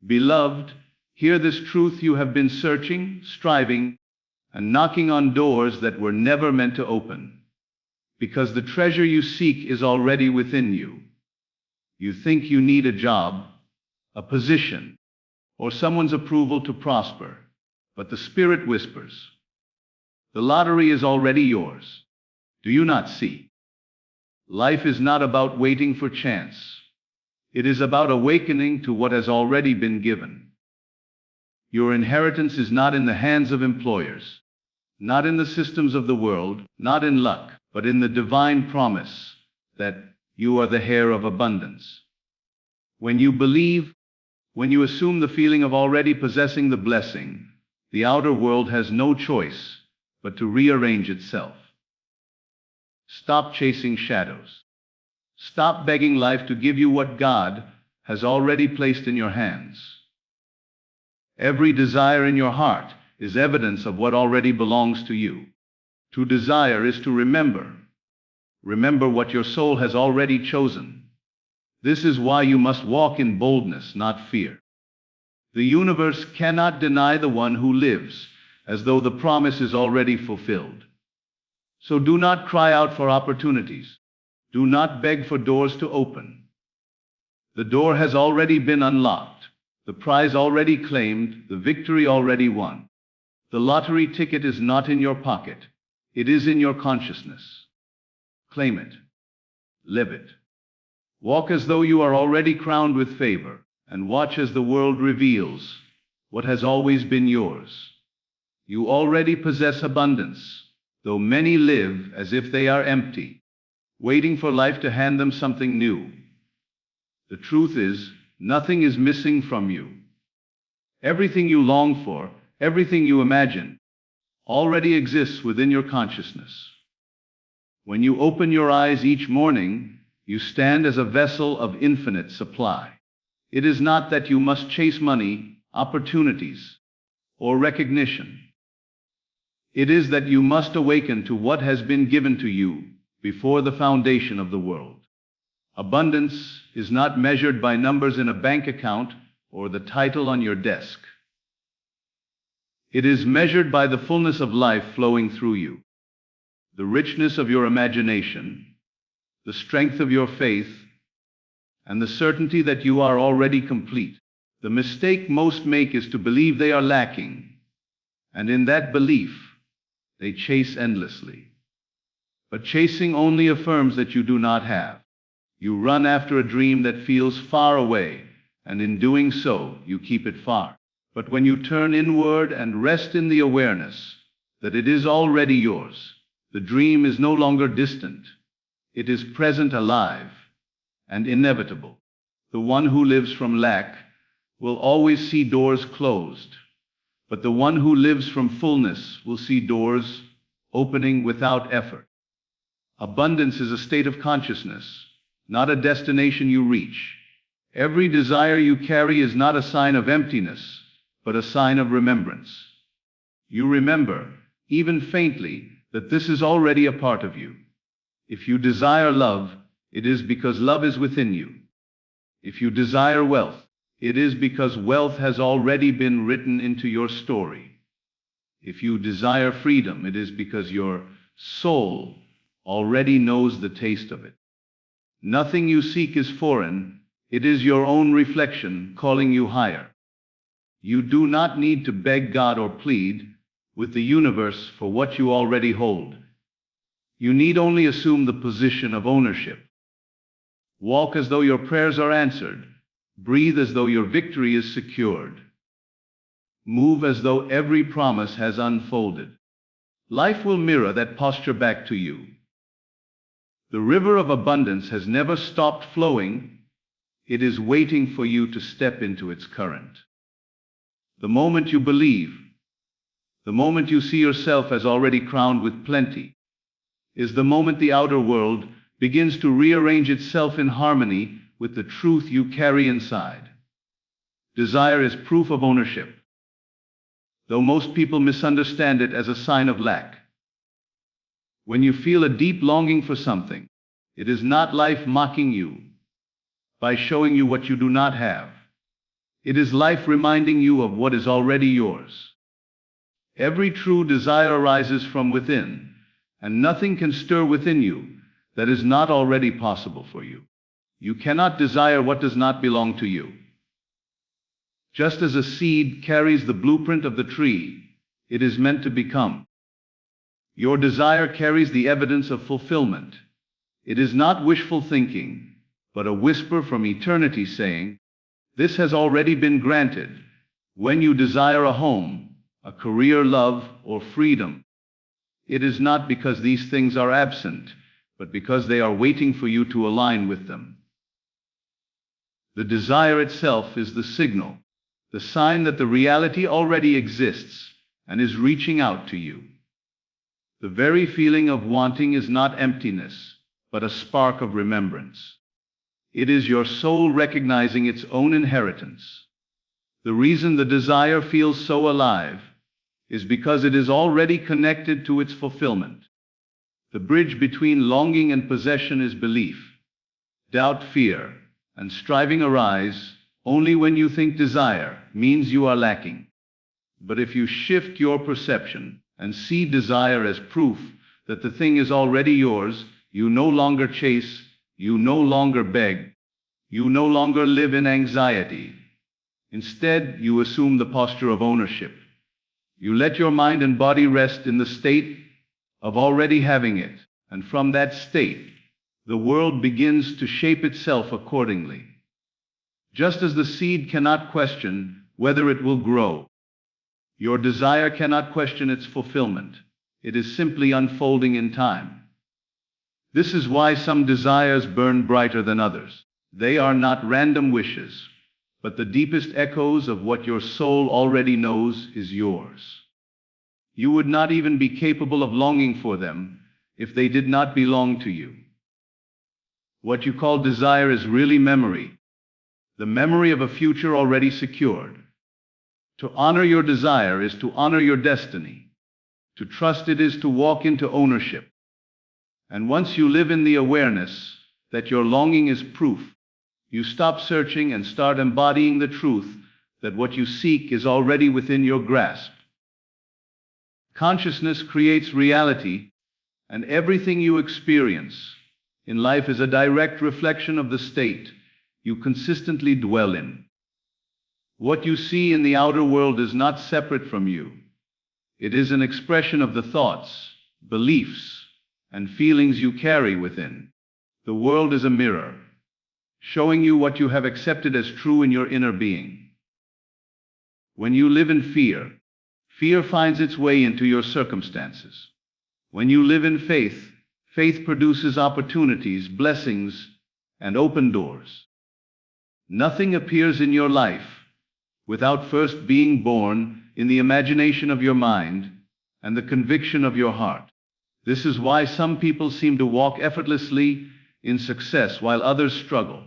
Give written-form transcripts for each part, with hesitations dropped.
Beloved, hear this truth: you have been searching, striving, and knocking on doors that were never meant to open, because the treasure you seek is already within you. You think you need a job, a position, or someone's approval to prosper, but the Spirit whispers, the lottery is already yours. Do you not see? Life is not about waiting for chance. It is about awakening to what has already been given. Your inheritance is not in the hands of employers, not in the systems of the world, not in luck, but in the divine promise that you are the heir of abundance. When you believe, when you assume the feeling of already possessing the blessing, the outer world has no choice but to rearrange itself. Stop chasing shadows. Stop begging life to give you what God has already placed in your hands. Every desire in your heart is evidence of what already belongs to you. To desire is to remember. Remember what your soul has already chosen. This is why you must walk in boldness, not fear. The universe cannot deny the one who lives, as though the promise is already fulfilled. So do not cry out for opportunities. Do not beg for doors to open. The door has already been unlocked, the prize already claimed, the victory already won. The lottery ticket is not in your pocket, it is in your consciousness. Claim it. Live it. Walk as though you are already crowned with favor, and watch as the world reveals what has always been yours. You already possess abundance, though many live as if they are empty, waiting for life to hand them something new. The truth is, nothing is missing from you. Everything you long for, everything you imagine, already exists within your consciousness. When you open your eyes each morning, you stand as a vessel of infinite supply. It is not that you must chase money, opportunities, or recognition. It is that you must awaken to what has been given to you before the foundation of the world. Abundance is not measured by numbers in a bank account or the title on your desk. It is measured by the fullness of life flowing through you, the richness of your imagination, the strength of your faith, and the certainty that you are already complete. The mistake most make is to believe they are lacking, and in that belief, they chase endlessly. But chasing only affirms that you do not have. You run after a dream that feels far away, and in doing so, you keep it far. But when you turn inward and rest in the awareness that it is already yours, the dream is no longer distant. It is present, alive, and inevitable. The one who lives from lack will always see doors closed, but the one who lives from fullness will see doors opening without effort. Abundance is a state of consciousness, not a destination you reach. Every desire you carry is not a sign of emptiness, but a sign of remembrance. You remember, even faintly, that this is already a part of you. If you desire love, it is because love is within you. If you desire wealth, it is because wealth has already been written into your story. If you desire freedom, it is because your soul already knows the taste of it. Nothing you seek is foreign. It is your own reflection calling you higher. You do not need to beg God or plead with the universe for what you already hold. You need only assume the position of ownership. Walk as though your prayers are answered. Breathe as though your victory is secured. Move as though every promise has unfolded. Life will mirror that posture back to you. The river of abundance has never stopped flowing. It is waiting for you to step into its current. The moment you believe, the moment you see yourself as already crowned with plenty, is the moment the outer world begins to rearrange itself in harmony with the truth you carry inside. Desire is proof of ownership, though most people misunderstand it as a sign of lack. When you feel a deep longing for something, it is not life mocking you by showing you what you do not have. It is life reminding you of what is already yours. Every true desire arises from within, and nothing can stir within you that is not already possible for you. You cannot desire what does not belong to you. Just as a seed carries the blueprint of the tree it is meant to become, your desire carries the evidence of fulfillment. It is not wishful thinking, but a whisper from eternity saying, "This has already been granted." When you desire a home, a career, love, or freedom, it is not because these things are absent, but because they are waiting for you to align with them. The desire itself is the signal, the sign that the reality already exists and is reaching out to you. The very feeling of wanting is not emptiness, but a spark of remembrance. It is your soul recognizing its own inheritance. The reason the desire feels so alive is because it is already connected to its fulfillment. The bridge between longing and possession is belief. Doubt, fear, and striving arise only when you think desire means you are lacking. But if you shift your perception and see desire as proof that the thing is already yours, you no longer chase, you no longer beg, you no longer live in anxiety. Instead, you assume the posture of ownership. You let your mind and body rest in the state of already having it, and from that state, the world begins to shape itself accordingly. Just as the seed cannot question whether it will grow, your desire cannot question its fulfillment. It is simply unfolding in time. This is why some desires burn brighter than others. They are not random wishes, but the deepest echoes of what your soul already knows is yours. You would not even be capable of longing for them if they did not belong to you. What you call desire is really memory, the memory of a future already secured. To honor your desire is to honor your destiny. To trust it is to walk into ownership. And once you live in the awareness that your longing is proof, you stop searching and start embodying the truth that what you seek is already within your grasp. Consciousness creates reality, and everything you experience in life is a direct reflection of the state you consistently dwell in. What you see in the outer world is not separate from you. It is an expression of the thoughts, beliefs, and feelings you carry within. The world is a mirror, showing you what you have accepted as true in your inner being. When you live in fear, fear finds its way into your circumstances. When you live in faith, faith produces opportunities, blessings, and open doors. Nothing appears in your life without first being born in the imagination of your mind and the conviction of your heart. This is why some people seem to walk effortlessly in success while others struggle.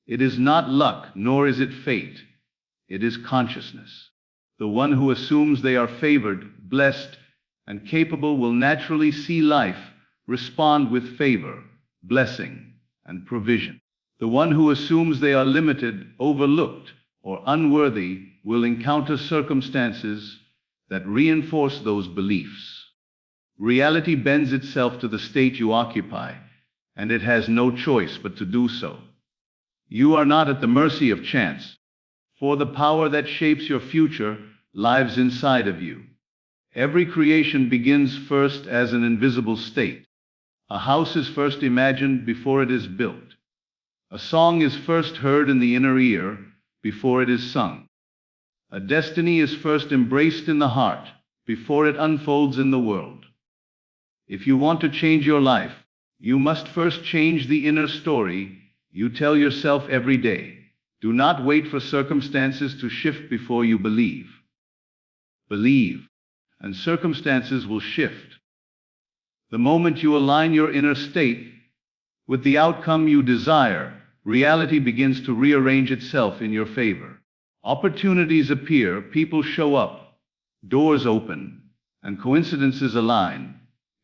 It is not luck, nor is it fate. It is consciousness. The one who assumes they are favored, blessed, and capable will naturally see life respond with favor, blessing, and provision. The one who assumes they are limited, overlooked, or unworthy will encounter circumstances that reinforce those beliefs. Reality bends itself to the state you occupy, and it has no choice but to do so. You are not at the mercy of chance, for the power that shapes your future lives inside of you. Every creation begins first as an invisible state. A house is first imagined before it is built. A song is first heard in the inner ear before it is sung. A destiny is first embraced in the heart before it unfolds in the world. If you want to change your life, you must first change the inner story you tell yourself every day. Do not wait for circumstances to shift before you believe. Believe, and circumstances will shift. The moment you align your inner state with the outcome you desire, reality begins to rearrange itself in your favor. Opportunities appear, people show up, doors open, and coincidences align,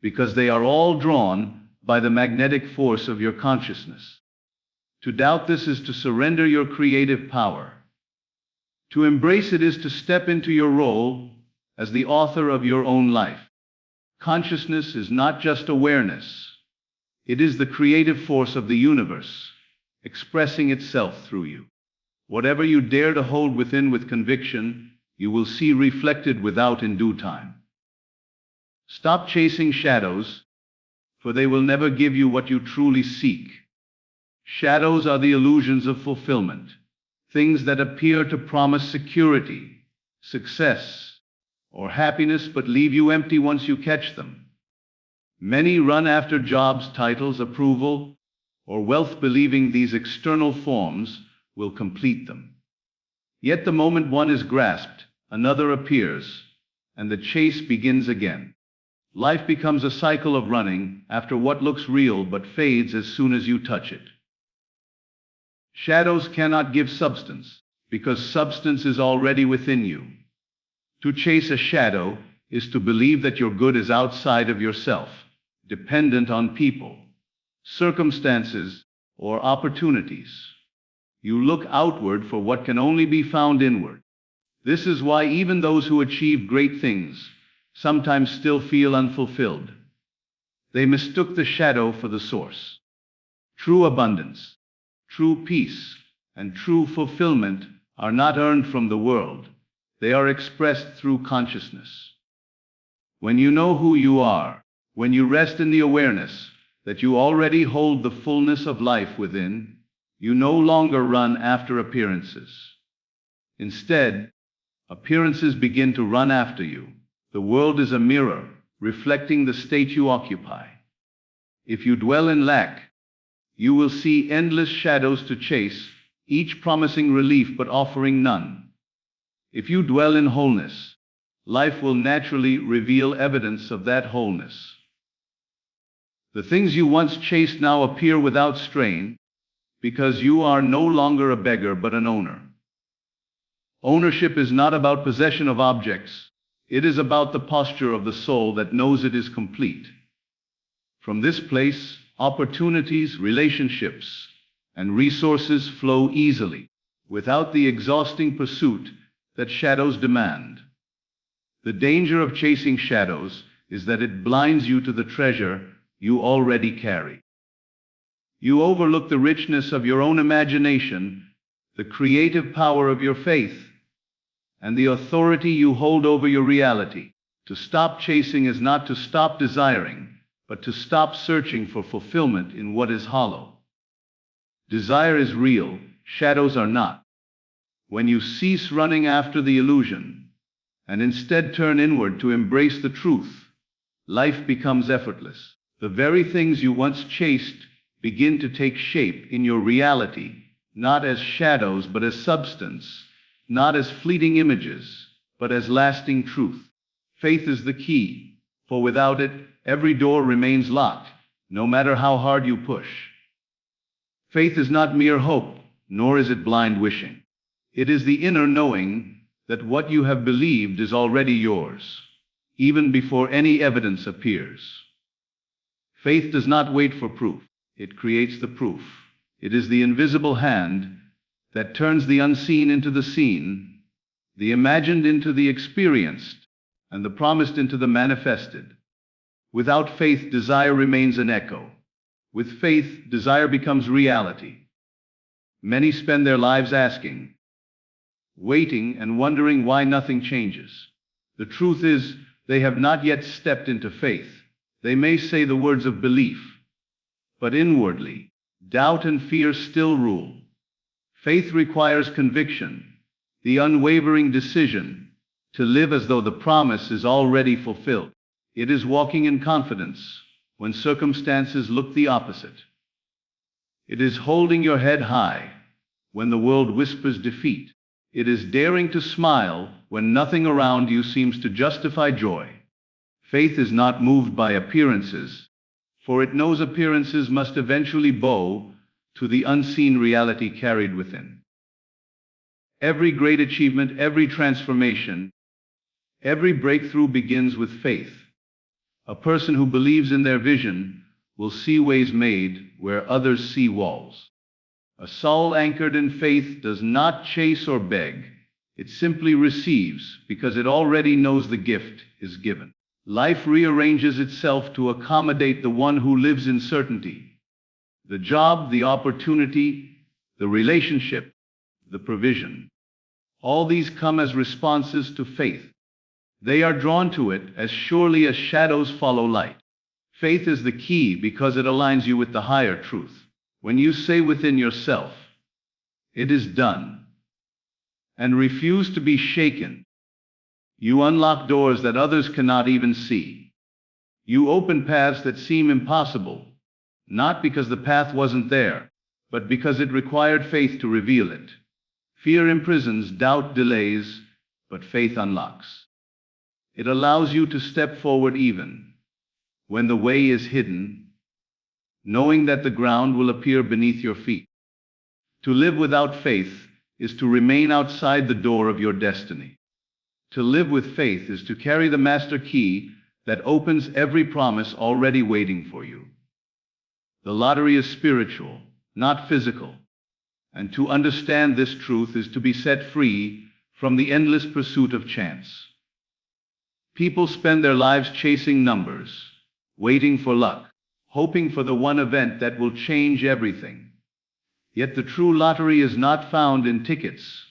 because they are all drawn by the magnetic force of your consciousness. To doubt this is to surrender your creative power. To embrace it is to step into your role as the author of your own life. Consciousness is not just awareness. It is the creative force of the universe, expressing itself through you. Whatever you dare to hold within with conviction, you will see reflected without in due time. Stop chasing shadows, for they will never give you what you truly seek. Shadows are the illusions of fulfillment, things that appear to promise security, success, or happiness but leave you empty once you catch them. Many run after jobs, titles, approval, or wealth, believing these external forms will complete them. Yet the moment one is grasped, another appears, and the chase begins again. Life becomes a cycle of running after what looks real but fades as soon as you touch it. Shadows cannot give substance, because substance is already within you. To chase a shadow is to believe that your good is outside of yourself, dependent on people, circumstances, or opportunities. You look outward for what can only be found inward. This is why even those who achieve great things sometimes still feel unfulfilled. They mistook the shadow for the source. True abundance, true peace, and true fulfillment are not earned from the world. They are expressed through consciousness. When you know who you are, when you rest in the awareness that you already hold the fullness of life within, you no longer run after appearances. Instead, appearances begin to run after you. The world is a mirror, reflecting the state you occupy. If you dwell in lack, you will see endless shadows to chase, each promising relief but offering none. If you dwell in wholeness, life will naturally reveal evidence of that wholeness. The things you once chased now appear without strain, because you are no longer a beggar but an owner. Ownership is not about possession of objects. It is about the posture of the soul that knows it is complete. From this place, opportunities, relationships, and resources flow easily, without the exhausting pursuit that shadows demand. The danger of chasing shadows is that it blinds you to the treasure you already carry. You overlook the richness of your own imagination, the creative power of your faith, and the authority you hold over your reality. To stop chasing is not to stop desiring, but to stop searching for fulfillment in what is hollow. Desire is real, shadows are not. When you cease running after the illusion, and instead turn inward to embrace the truth, life becomes effortless. The very things you once chased begin to take shape in your reality, not as shadows but as substance, not as fleeting images, but as lasting truth. Faith is the key, for without it, every door remains locked, no matter how hard you push. Faith is not mere hope, nor is it blind wishing. It is the inner knowing that what you have believed is already yours, even before any evidence appears. Faith does not wait for proof. It creates the proof. It is the invisible hand that turns the unseen into the seen, the imagined into the experienced, and the promised into the manifested. Without faith, desire remains an echo. With faith, desire becomes reality. Many spend their lives asking, waiting, and wondering why nothing changes. The truth is, they have not yet stepped into faith. They may say the words of belief, but inwardly, doubt and fear still rule. Faith requires conviction, the unwavering decision to live as though the promise is already fulfilled. It is walking in confidence when circumstances look the opposite. It is holding your head high when the world whispers defeat. It is daring to smile when nothing around you seems to justify joy. Faith is not moved by appearances, for it knows appearances must eventually bow to the unseen reality carried within. Every great achievement, every transformation, every breakthrough begins with faith. A person who believes in their vision will see ways made where others see walls. A soul anchored in faith does not chase or beg. It simply receives because it already knows the gift is given. Life rearranges itself to accommodate the one who lives in certainty. The job, the opportunity, the relationship, the provision. All these come as responses to faith. They are drawn to it as surely as shadows follow light. Faith is the key because it aligns you with the higher truth. When you say within yourself, "It is done," and refuse to be shaken, you unlock doors that others cannot even see. You open paths that seem impossible, not because the path wasn't there, but because it required faith to reveal it. Fear imprisons, doubt delays, but faith unlocks. It allows you to step forward even when the way is hidden, knowing that the ground will appear beneath your feet. To live without faith is to remain outside the door of your destiny. To live with faith is to carry the master key that opens every promise already waiting for you. The lottery is spiritual, not physical. And to understand this truth is to be set free from the endless pursuit of chance. People spend their lives chasing numbers, waiting for luck, hoping for the one event that will change everything. Yet the true lottery is not found in tickets,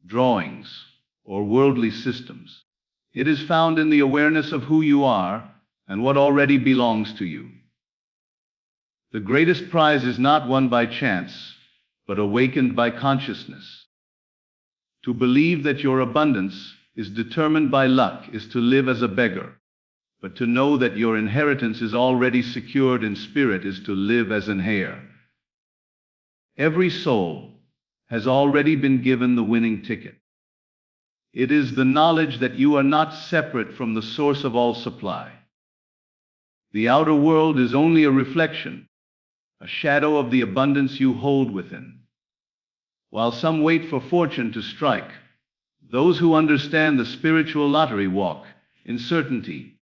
drawings, or worldly systems. It is found in the awareness of who you are and what already belongs to you. The greatest prize is not won by chance, but awakened by consciousness. To believe that your abundance is determined by luck is to live as a beggar, but to know that your inheritance is already secured in spirit is to live as an heir. Every soul has already been given the winning ticket. It is the knowledge that you are not separate from the source of all supply. The outer world is only a reflection, a shadow of the abundance you hold within. While some wait for fortune to strike, those who understand the spiritual lottery walk in certainty,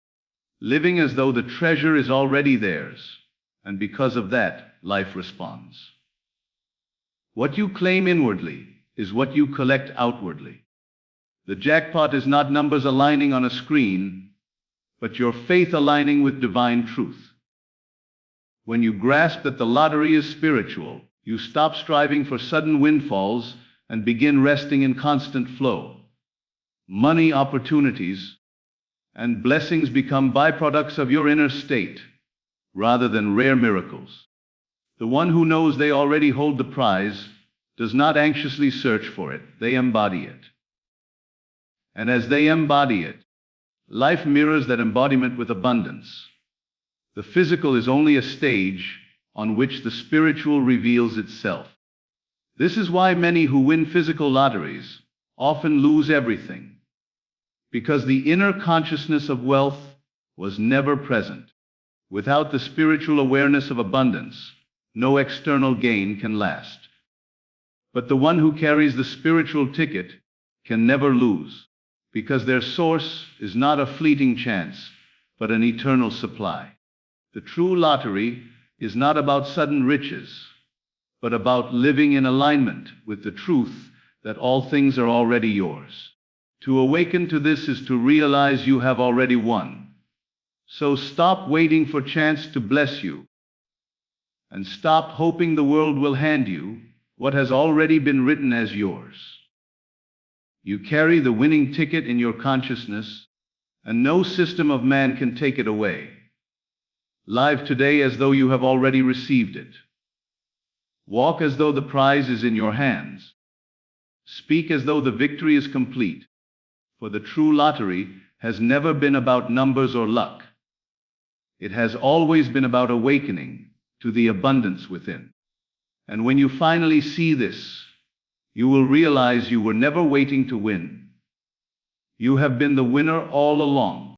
living as though the treasure is already theirs, and because of that, life responds. What you claim inwardly is what you collect outwardly. The jackpot is not numbers aligning on a screen, but your faith aligning with divine truth. When you grasp that the lottery is spiritual, you stop striving for sudden windfalls and begin resting in constant flow. Money, opportunities, and blessings become byproducts of your inner state, rather than rare miracles. The one who knows they already hold the prize does not anxiously search for it, they embody it. And as they embody it, life mirrors that embodiment with abundance. The physical is only a stage on which the spiritual reveals itself. This is why many who win physical lotteries often lose everything, because the inner consciousness of wealth was never present. Without the spiritual awareness of abundance, no external gain can last. But the one who carries the spiritual ticket can never lose, because their source is not a fleeting chance, but an eternal supply. The true lottery is not about sudden riches, but about living in alignment with the truth that all things are already yours. To awaken to this is to realize you have already won. So stop waiting for chance to bless you, and stop hoping the world will hand you what has already been written as yours. You carry the winning ticket in your consciousness, and no system of man can take it away. Live today as though you have already received it. Walk as though the prize is in your hands. Speak as though the victory is complete. For the true lottery has never been about numbers or luck. It has always been about awakening to the abundance within. And when you finally see this, you will realize you were never waiting to win. You have been the winner all along.